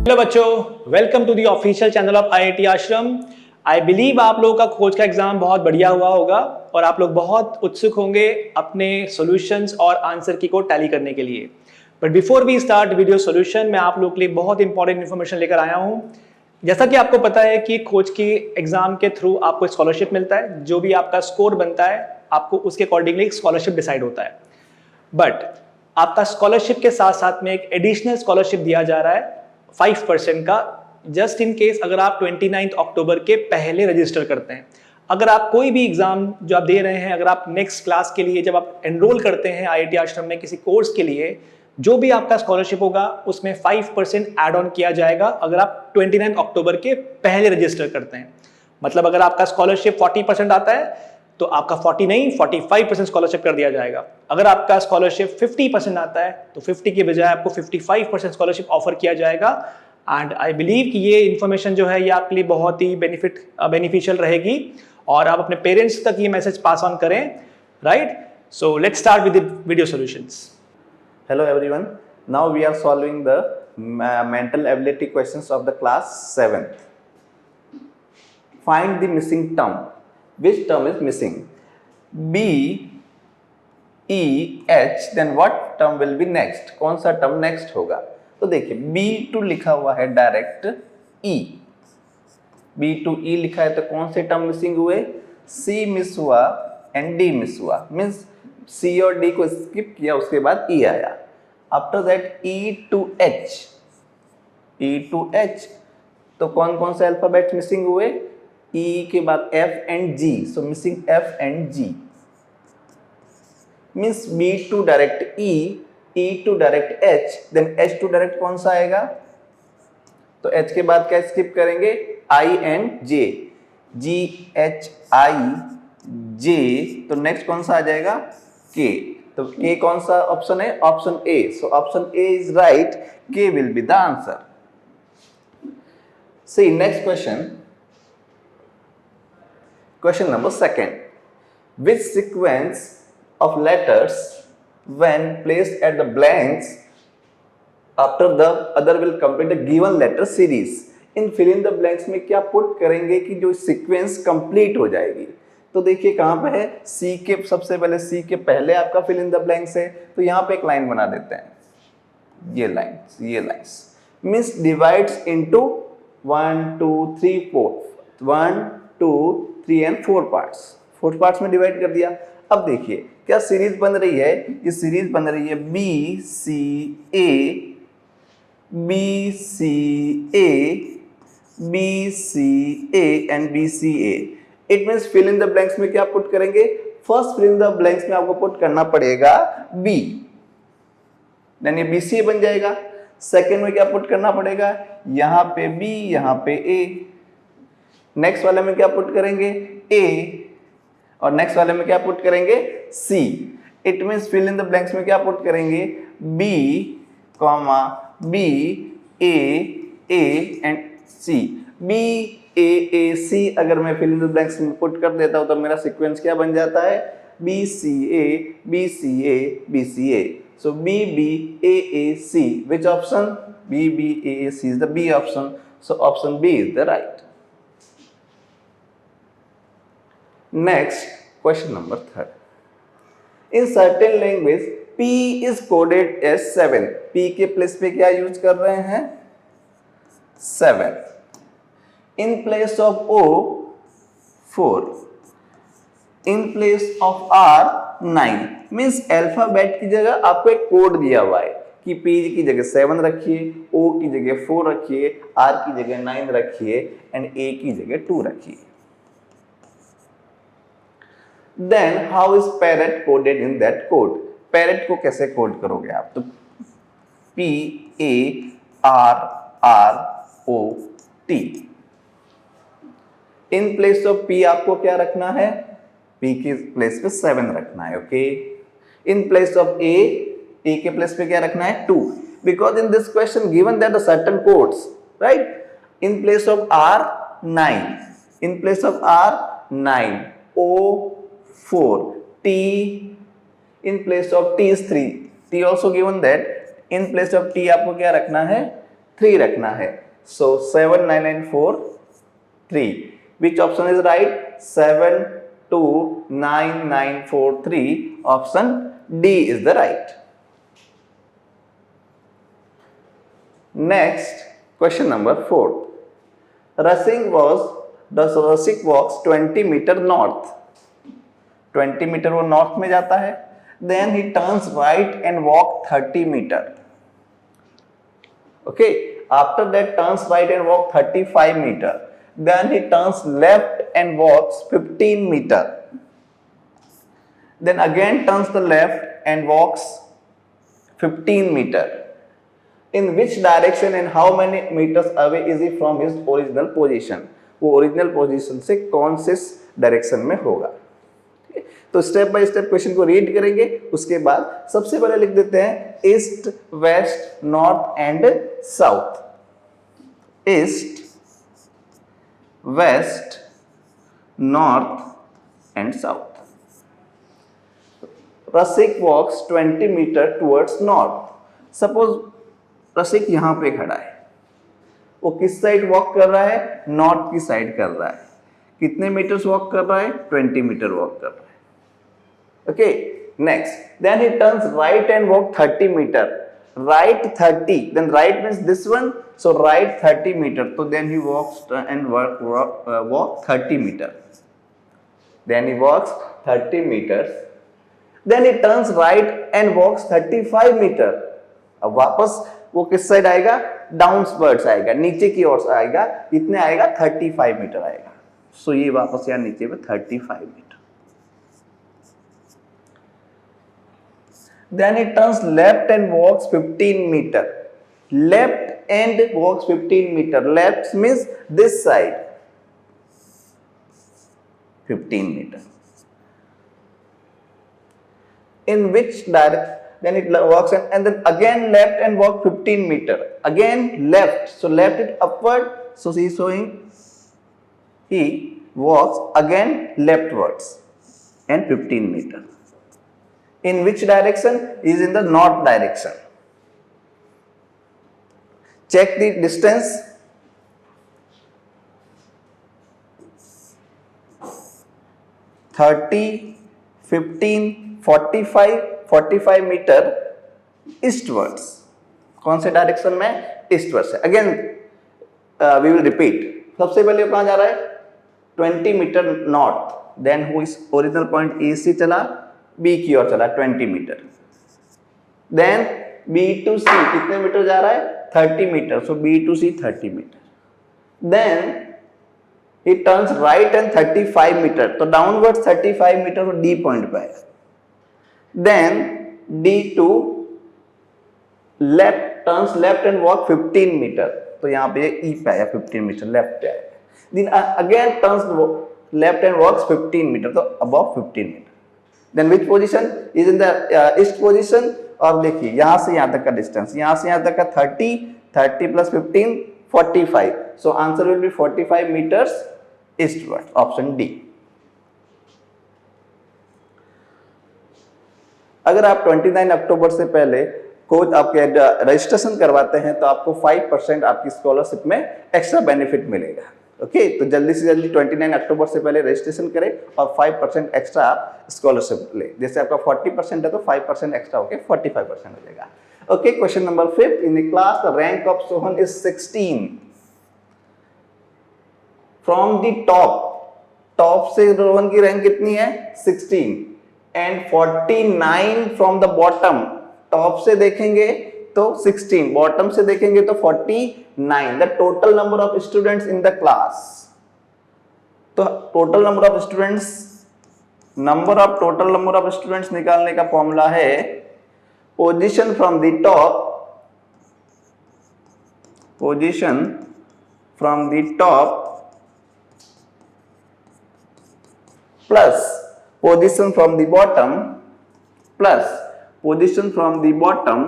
Hello बच्चों, welcome to the official channel of IIT Ashram. I believe आप लोगों का खोज का एग्जाम बहुत बढ़िया हुआ होगा और आप लोग बहुत उत्सुक होंगे अपने सॉल्यूशंस और आंसर की को टैली करने के लिए। But before we start video solution, मैं आप लोगों के लिए बहुत इंपॉर्टेंट इन्फॉर्मेशन लेकर आया हूँ। जैसा कि आपको पता है कि खोज की एग्जाम के थ्रू आपको स्कॉलरशिप मिलता है, जो भी आपका स्कोर बनता है आपको उसके अकॉर्डिंगली स्कॉलरशिप डिसाइड होता है। बट आपका स्कॉलरशिप के साथ साथ में एक एडिशनल स्कॉलरशिप दिया जा रहा है 5% का, जस्ट इन केस अगर आप 29 अक्टूबर के पहले रजिस्टर करते हैं। अगर आप कोई भी एग्जाम जो आप दे रहे हैं, अगर आप नेक्स्ट क्लास के लिए जब आप एनरोल करते हैं आईआईटी आश्रम में किसी कोर्स के लिए, जो भी आपका स्कॉलरशिप होगा उसमें 5% ऐड ऑन किया जाएगा अगर आप 29 अक्टूबर के पहले रजिस्टर करते हैं। मतलब अगर आपका स्कॉलरशिप 40% आता है तो आपका 40 नहीं 45% स्कॉलरशिप कर दिया जाएगा। अगर आपका स्कॉलरशिप 50% आता है तो 50 के बजाय आपको 55% स्कॉलरशिप ऑफर किया जाएगा। एंड आई बिलीव कि ये इन्फॉर्मेशन जो है ये आपके लिए बहुत ही बेनिफिशियल रहेगी और आप अपने पेरेंट्स तक ये मैसेज पास ऑन करें, right? So let's start with the video solutions. Hello everyone. Now we are solving the mental ability questions of the class 7th. Find the missing term. Which term is missing? B, E, H. Then what term will be next? कौन सा term next होगा? तो देखिए B to लिखा हुआ है direct E. B to E लिखा है तो कौन से term मिसिंग हुए? C मिस हुआ एंड D मिस हुआ। मीन्स C और D को स्किप किया, उसके बाद E आया। After that E to H, E to H, तो कौन कौन से अल्फाबेट मिसिंग हुए? E के बाद F and G, so missing F and G। Means B to direct E, E to direct H, then H to direct कौन सा आएगा? तो H के बाद क्या स्किप करेंगे? I and J, G H I J, तो नेक्स्ट कौन सा आ जाएगा? K। तो K कौन सा ऑप्शन है? Option A। So option A is right, K will be the answer. See next question, question number 2. Which sequence of letters when placed at the blanks after the other will complete the given letter series? In fill in the blanks में क्या put करेंगे कि जो sequence complete हो जाएगी? तो देखिए कहां पे है? C के सबसे पहले C के पहले आपका fill in the blanks है, तो यहां पे एक लाइन बना देते हैं। ये lines means divides into 1 2 3 4, 1 2 3 and 4 parts में डिवाइड कर दिया। अब देखिए क्या सीरीज बन रही है? ये सीरीज बन रही है B C A B C A B C A and B C A। It means fill in the blanks में क्या पुट करेंगे? First fill in the blanks में आपको पुट करना पड़ेगा B, देन ये BCA बन जाएगा। सेकंड में क्या पुट करना पड़ेगा? यहां पे B, यहां पे A। नेक्स्ट वाले में क्या पुट करेंगे? A, और नेक्स्ट वाले में क्या पुट करेंगे? C। It means fill in the blanks में क्या पुट करेंगे? B, B A A and C। B A A C अगर मैं फिल इन द ब्लैंक्स में पुट कर देता हूं तो मेरा सीक्वेंस क्या बन जाता है? B C A B C A B C A। So B B A A C. Which option? B B A A C is the B option. So option B is the right. Next, question number 3. In certain language, P is coded as 7. P के place पे क्या use कर रहे हैं? 7. In place of O, 4. In place of R, 9। Means alphabet की जगह आपको एक कोड दिया हुआ है कि P की जगह 7 रखिए, O की जगह 4 रखिए, R की जगह 9 रखिए एंड A की जगह 2 रखिए। Then how is parrot coded in that code? parrot को कैसे कोड करोगे आप? तो P A R R O T। In place of P आपको क्या रखना है? P के प्लेस पे 7 रखना है, okay. In place of A के प्लेस पे क्या रखना है? 2, because in this question given that the certain codes, right? In place of R 9, in place of R 9, O 4, T in place of T is 3, T also given that in place of T आपको क्या रखना है? 3 रखना है. So 7, 9 and 4, 3. Which option is right? 7, 2, 9, 9, 4, 3. Option D is the right. Next, question number 4. Rashik walks 20 meter north. 20 meter वो north में जाता है. Then he turns right and walk 30 meter. Okay. After that turns right and walk 35 meter. Then he turns left and walks 15 meter. Then again turns the left and walks 15 meter. In which direction and how many meters away is he from his original position? वो original position से कौन से direction में होगा? तो step by step question को read करेंगे. उसके बाद सबसे पहले लिख देते हैं east, west, north and south. East, west, north and south. Rasik walks 20 metre towards north. Suppose Rasik यहां पे खड़ा है. वो किस साइड वॉक कर रहा है? नॉर्थ की साइड कर रहा है. कितने मीटर्स वॉक कर रहा है? 20 मीटर वॉक कर रहा है. Okay, next. Then he turns right and walk 30 meter. Right 30. Then right means this one. So right 30 meter. So then he walks and walk 30 meter. Then he walks 30 meters. Then he turns right and walks 35 meter. अब वापस वो किस side आएगा? Downwards आएगा, नीचे की ओर आएगा. कितने आएगा? 35 मीटर आएगा. सो ये वापस यहाँ नीचे में 35 metre. Then he turns left and walks 15 meter. Left and walks 15 meter. Left means this side. 15 meter. In which direction? Then it walks and then again left and walk 15 meter. Again left. So left it upward. So he is showing he walks again leftwards and 15 meter. In which direction? Is in the north direction. Check the distance. 30, 15, 45 meter eastwards. कौन से direction में? Eastward से. Again we will repeat. सबसे पहले कहां जा रहा है? 20 metre north. Then who is original point A से चला, बी की ओर चला 20 metre. Then B to C कितने मीटर जा रहा है? 30 metre. So B to C 30 metre. Then he turns right and 35 metre. तो डाउनवर्ड 35 मीटर तो डी पॉइंट पे आएगा. Then D to left, turns left and walk 15 metre. तो यहाँ पे ई पे आया 15 मीटर लेफ्ट पे आएगा. Then again turns left and walks 15 metre. तो above 15 metre. Then which position is in the east position? और देखिए यहां से यहां तक का डिस्टेंस, यहां से यहां तक का 30 plus 15 45. So answer will be 45 meters eastward. Option D. अगर आप 29 अक्टूबर से पहले कोच आपके रजिस्ट्रेशन करवाते हैं तो आपको 5% आपकी स्कॉलरशिप में एक्स्ट्रा बेनिफिट मिलेगा. ओके, तो जल्दी से जल्दी 29 अक्टूबर से पहले रजिस्ट्रेशन करें और 5% एक्स्ट्रा आप स्कॉलरशिप ले. जैसे आपका 40% है तो 5% एक्स्ट्रा होकर 45% हो जाएगा. Okay, question number 5. In the class the rank of Sohan is 16. From the top से रोहन की रैंक कितनी है? 16. And 49 from the bottom. Top से देखेंगे तो 16, बॉटम से देखेंगे तो 49. The total number of students in the class. तो टोटल नंबर ऑफ स्टूडेंट्स निकालने का फॉर्मूला है position from the top plus position from the bottom plus position from the bottom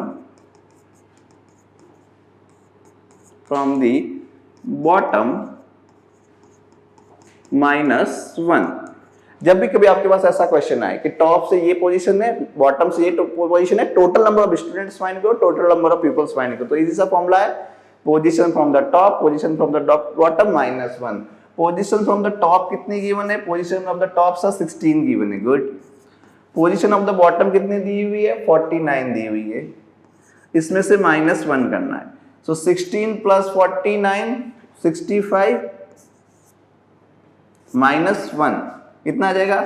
-1. जब भी कभी आपके पास ऐसा क्वेश्चन आए कि टॉप से ये पोजीशन है, बॉटम से ये पोजीशन है, total number of students find करो, total number of peoples find करो. तो इजी सा फॉर्मूला है position from the top, position from the bottom -1. Position from the top कितनी गिवन है? पोजीशन ऑफ द टॉप सा 16 गिवन है. Good. Position of the bottom कितनी दी हुई है? 49 दी हुई है. इसमें से -1 करना है. सो 16 + 49 65 -1 कितना आ जाएगा?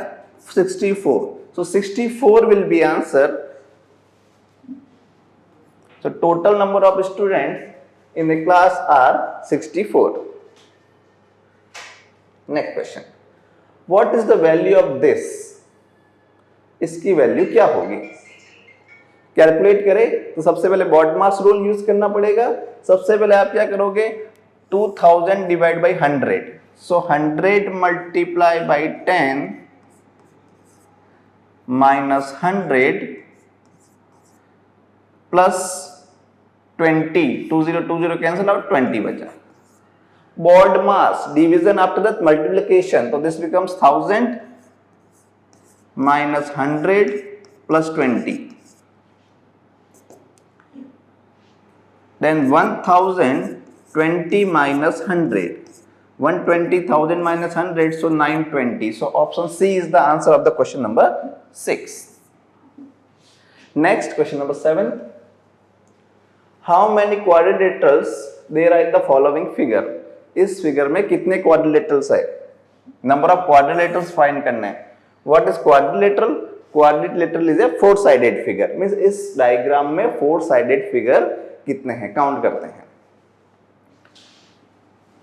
64. So 64 will be answer. So total number of students in the class are 64. Next question. What is the value of this? इसकी वैल्यू क्या होगी? कैलकुलेट करें तो सबसे पहले BODMAS रूल यूज करना पड़ेगा. सबसे पहले आप क्या करोगे? 2000 divide by 100. So 100 multiply by 10 minus 100 plus 20. 20 cancel out, 20 बचा. BODMAS division after that multiplication, तो this becomes 1000 minus 100 plus 20. Then 1020 minus 100. 120,000 minus 100, so 920. So option C is the answer of the question number 6. Next, question number 7. How many quadrilaterals there are in the following figure? इस figure में कितने quadrilaterals है? Number of quadrilaterals find करना है. What is quadrilateral? Quadrilateral is a four-sided figure. Means इस diagram में four-sided figure कितने हैं? काउंट करते हैं.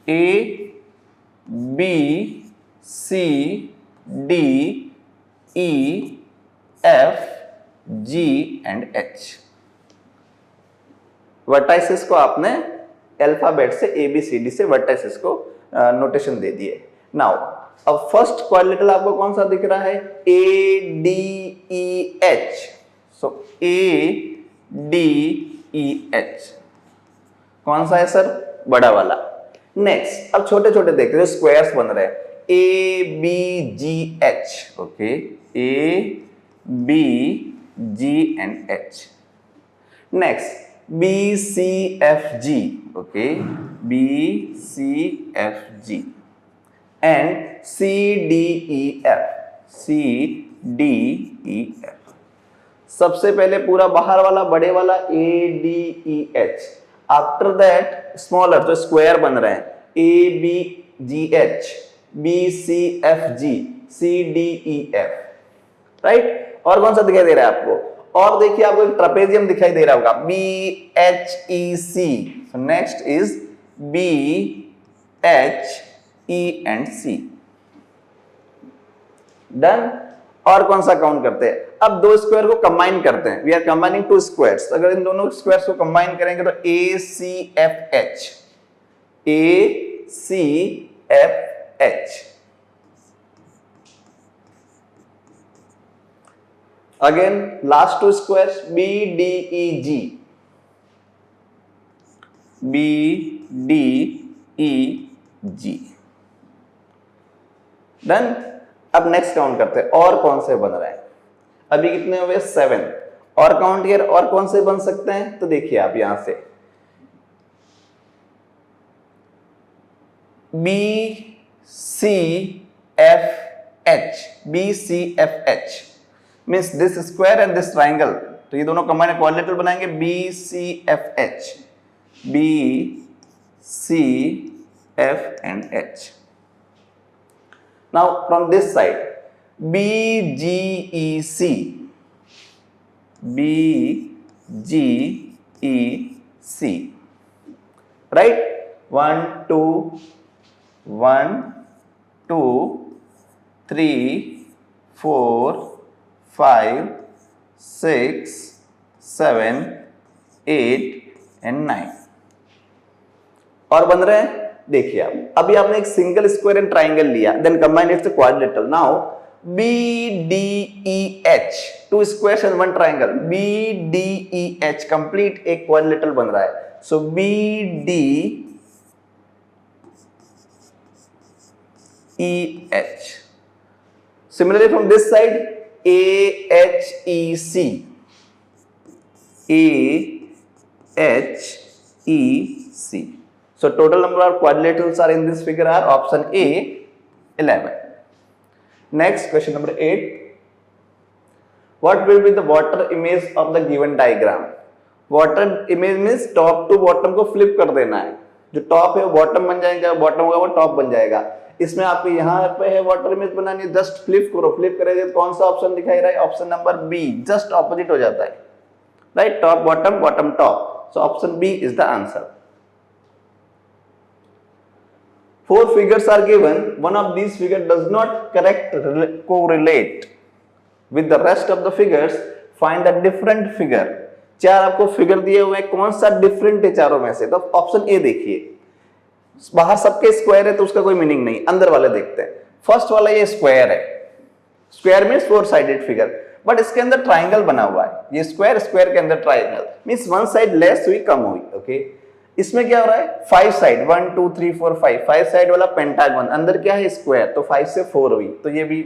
A, B, C, D, E, F, G and H. Vertices को आपने अल्फाबेट से ABCD से वर्टाइसेस को नोटेशन दे दिए. नाउ अब फर्स्ट क्वाड्रिलेटरल आपको कौन सा दिख रहा है? ADEH. सो ADEH कौन सा है सर? बड़ा वाला. नेक्स्ट, अब छोटे छोटे देखते हैं, स्क्वायर्स बन रहे हैं. ABGH. Okay, ABG and H. Next BCFG. Okay, BCFG and CDEF. CDEF. सबसे पहले पूरा बाहर वाला बड़े वाला ADEH. आफ्टर दैट स्मॉलर जो स्क्वायर बन रहे हैं ABGH, BCFG, CDEF. राइट. और कौन सा दिखाई दे रहा है आपको? और देखिए आपको एक ट्रेपेजियम दिखाई दे रहा होगा, BHEC. So next is BHE and C. Done. और कौन सा काउंट करते हैं? अब दो स्क्वायर को कंबाइन करते हैं. We are combining two squares. अगर इन दोनों स्क्वायर्स को कंबाइन करेंगे तो ACFH. ACFH. Again last to squares BDEG. BDEG. Done. अब नेक्स्ट काउंट करते हैं और कौन से बन रहे हैं. अभी कितने हुए? 7. और काउंट किया और कौन से बन सकते हैं? तो देखिए आप यहां से BCFH. BCFH means this square and this triangle. तो ये दोनों कंबाइन क्वाड्रिलेटरल बनाएंगे. BCFH. BCF and H. Now from this side BGEC. BGEC. Right? 1 2 1 2 3 4 5 6 7 8 and 9. और बन रहे हैं. देखिए आप अभी आपने एक सिंगल स्क्वायर एंड ट्राइंगल लिया, then combine its quadrilateral. Now BDEH, two squares and one triangle. BDEH complete एक क्वाड्रिलेटरल बन रहा है. So BDEH. Similarly from this side AHEC. AHEC. C. So total number of quadrilaterals are in this figure are option A, 11. Next, question number 8. What will be the water image of the given diagram? Water image means top to bottom को flip कर देना है. जो top है वो bottom बन जाएगा, bottom होगा वो top बन जाएगा. इसमें आपको यहाँ पे है water image बनानी है, just flip करो. Flip करेंगे तो कौन सा ऑप्शन दिखाई रहा है? Option number B, just opposite हो जाता है. Right, top bottom, bottom top. So option B is the answer. 4 figures are given. One of these figures does not correlate with the rest of the figures. Find a different figure. 4 आपको figure दिए हुए हैं, कौन सा different है चारों में से? तो ऑप्शन ए देखिए, बाहर सबके स्क्वायर है तो उसका कोई मीनिंग नहीं. अंदर वाले देखते हैं. फर्स्ट वाला ये स्क्वायर है. Square means 4 sided figure, but इसके अंदर ट्राइंगल बना हुआ है. ये स्क्वायर, स्क्वायर के अंदर triangle means one side lace हुई, कम हुई. ओके, इसमें क्या हो रहा है? 5 साइड, 1 2 3 4 5, 5 साइड वाला पेंटागन, अंदर क्या है? स्क्वायर, तो 5 से 4 हुई, तो ये भी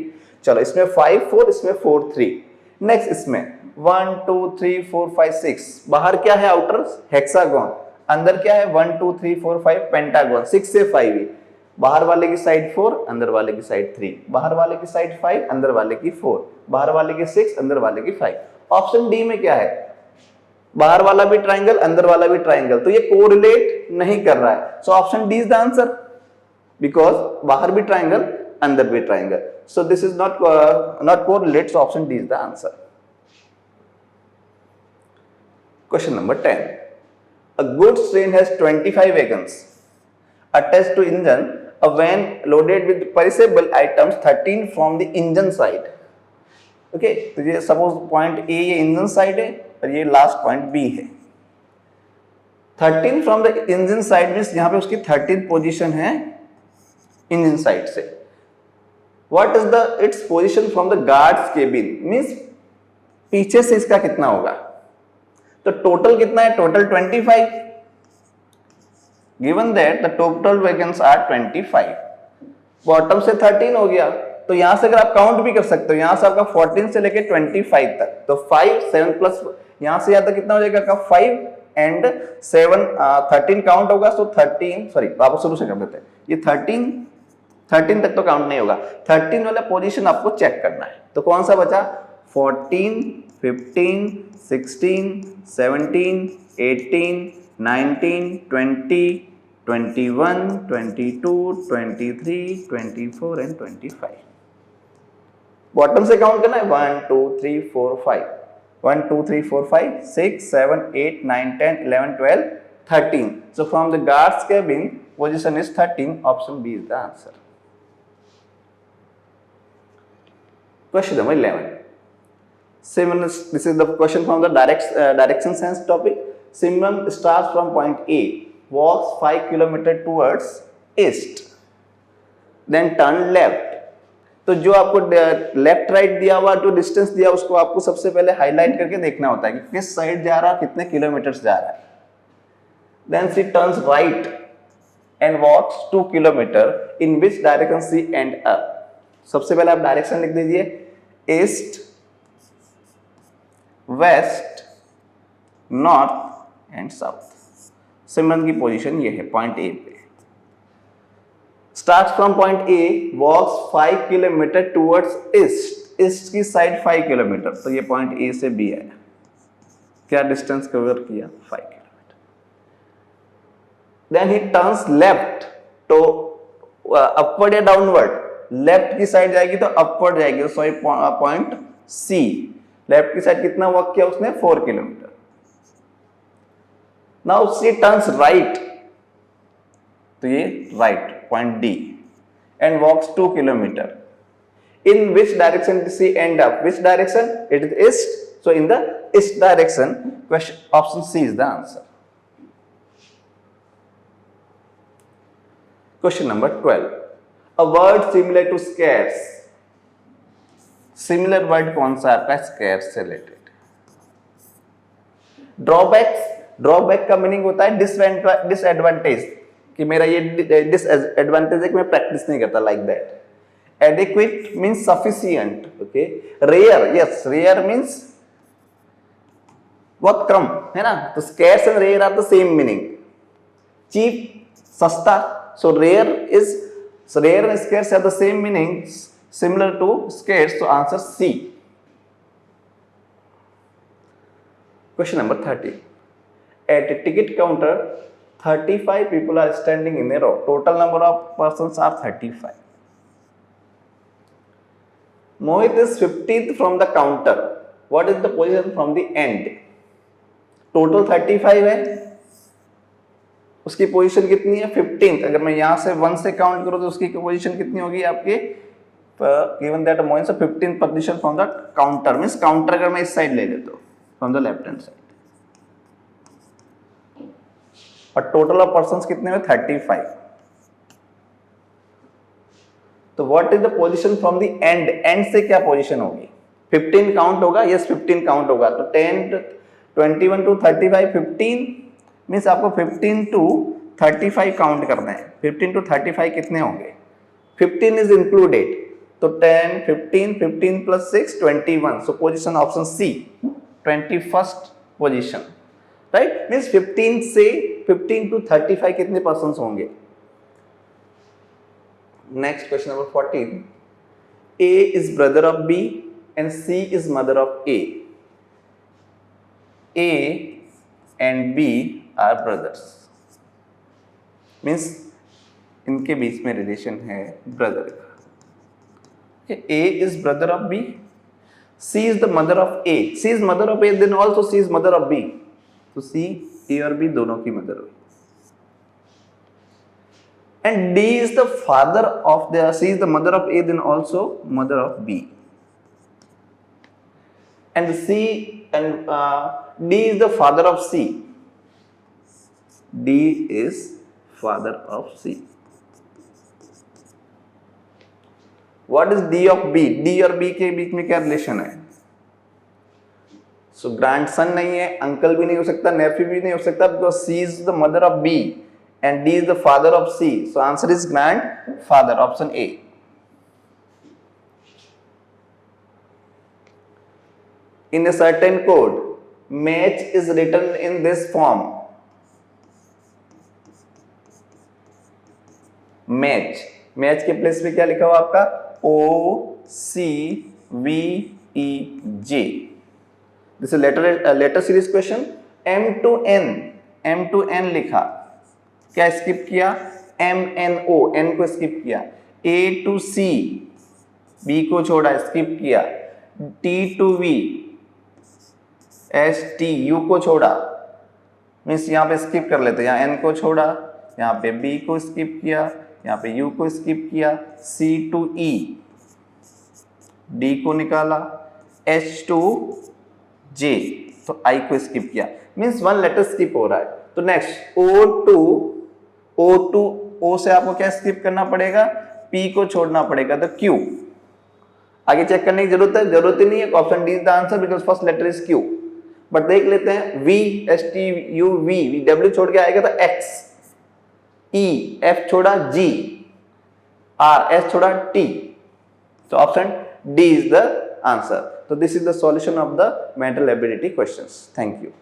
चलो, इसमें 5 4, इसमें 4 3. नेक्स्ट इसमें 1 2 3 4 5 6, बाहर क्या है? आउटर हेक्सागन, अंदर क्या है? 1 2 3 4 5 पेंटागन, 6 से 5 हुई. बाहर वाले की साइड 4, अंदर वाले की साइड 3, बाहर वाले की साइड 5, अंदर वाले की 4, बाहर वाले की 6, अंदर वाले की 5. ऑप्शन डी में क्या है? बाहर वाला भी ट्राइंगल, अंदर वाला भी ट्राइंगल, तो ये कोरिलेट नहीं कर रहा है. So option D is the answer, because बाहर भी ट्राइंगल, अंदर भी triangle. So this is not correlate, so option D is the answer. Question number 10. A goods train has 25 wagons attached to engine. A van loaded with perishable items 13 from the engine side. Okay, तो ये suppose point A ये engine side है और ये last point B है. 13 from the engine side means यहाँ पे उसकी 13th पोजीशन है इंजन साइड से. What is the its position from the guard's cabin means पीछे से इसका कितना होगा? तो टोटल कितना है? Total 25. Given that the total wagons are 25, bottom से 13 हो गया, तो यहां से अगर आप काउंट भी कर सकते हो, यहां से आपका 14 से लेके 25 तक, तो 5 7 प्लस यहां से यहां तक कितना हो जाएगा? आपका 5 एंड 7 13 काउंट होगा. सो 13, सॉरी वापस शुरू से कर देते हैं. ये 13 तक तो काउंट नहीं होगा. 13 वाला पोजीशन आपको चेक करना है. तो कौन सा बचा? 14 15 16 17 18 19 20 21 22 23 24 एंड 25. बॉटम से काउंट करना है. 1 2 3 4 5, 1 2 3 4 5 6 7 8 9 10 11 12 13. So from the guards cabin position is 13. Option B is the answer. Question number 11. Simran, this is the question from the direction sense topic. Simran starts from point A, walks 5 km towards east, then turn left. तो जो आपको left right दिया हुआ, जो distance दिया उसको आपको सबसे पहले हाईलाइट करके देखना होता है कि किस साइड जा रहा है, कितने किलोमीटर्स जा रहा है. Then she turns right and walks 2 kilometer. In which direction she end up? सबसे पहले आप डायरेक्शन लिख दीजिए. East, west, north and south. Simran की पोजीशन ये है पॉइंट ए पे. Start from point A, walks 5 kilometre towards east. East की साइड 5 किलोमीटर, तो ये पॉइंट ए से बी आया. क्या डिस्टेंस कवर किया? 5 kilometre. Then he turns left तो अपवर्ड या डाउनवर्ड. लेफ्ट की साइड जाएगी तो अपवर्ड जाएगी. सॉरी पॉइंट सी, लेफ्ट की साइड कितना वॉक किया उसने? 4 kilometre. Now C turns right, तो ये right point D, and walks 2 kilometre. In which direction C and up? Which direction? It is east, so in the east direction. Question option C is the answer. Question number 12. A word similar to scarce. Similar word कौन सा आपका? scarce से related. Drawbacks, drawback का meaning होता है disadvantage, कि मेरा ये डिसएडवांटेज है कि मैं प्रैक्टिस नहीं करता, like that. Adequate means sufficient. Okay. Rare, yes, rare means बहुत कम, है ना. तो scarce and rare are the same meaning. cheap, sasta. So rare and scarce have the same meanings, similar to scarce. So answer C. Question number 30. At a ticket counter, 35 people are standing in a row. Total number of persons are 35. Mohit is 15th from the counter. What is the position from the end? Total 35 है, उसकी position कितनी है 15th. अगर मैं यहां से 1 से count करूं तो उसकी पोजीशन कितनी होगी आपकी, गिवन दैट मोहित से 15th position from the counter. Means counter अगर मैं इस साइड ले लेता हूं from the left hand side, और टोटल ऑफ पर्संस कितने हुए 35. तो what is the position from the end? And से क्या पोजीशन होगी? 15 काउंट होगा. यस 15 काउंट होगा. तो 10 21 टू 35 15 मीन्स आपको 15 टू 35 काउंट करना है. 15 टू 35 कितने होंगे? 15 इज इंक्लूडेड. तो 10 15 15 plus 6 21. So position option C 21st position. Right. Means 15 से 15 टू 35 कितने पर्सन्स होंगे? Next question number 14. A is brother of B and C is mother of A. A and B are brothers. Means इनके बीच में relation है brother का. A is brother of B. C is the mother of A. C is mother of A, then also C is mother of B. तो C, A और B दोनों की mother हुई. And D is the father of the, C is the mother of A, then also mother of B. And C and D is the father of C. D is father of C. What is D of B? D और B के बीच में क्या relation है? So grandson नहीं है, uncle भी नहीं हो सकता, nephew भी नहीं हो सकता, because C is the mother of B and D is the father of C. So answer is grandfather, option A. In a certain code, match is written in this form. Match के place पे क्या लिखा हुआ आपका? OCVEJ. This is letter series question. M to N लिखा, क्या skip किया? MNO, N को स्किप किया. A to C, B को छोड़ा, स्किप किया. T to V, ST, U को छोड़ा, मीन्स यहाँ पे स्किप कर लेते. यहाँ N को छोड़ा, यहाँ पे B को स्किप किया, यहाँ पे U को स्किप किया. C to E, D को निकाला. H to J, तो I को स्किप किया. मीन्स 1 लेटर स्किप हो रहा है. तो नेक्स्ट O से आपको क्या स्किप करना पड़ेगा? P को छोड़ना पड़ेगा. तो Q आगे चेक करने की जरूरत ही नहीं है. Option D is the answer because first letter is Q. But देख लेते हैं. V S T U V W छोड़ के आएगा तो X, E F छोड़ा G, R S छोड़ा T. तो option D is the answer. So this is the solution of the mental ability questions. Thank you.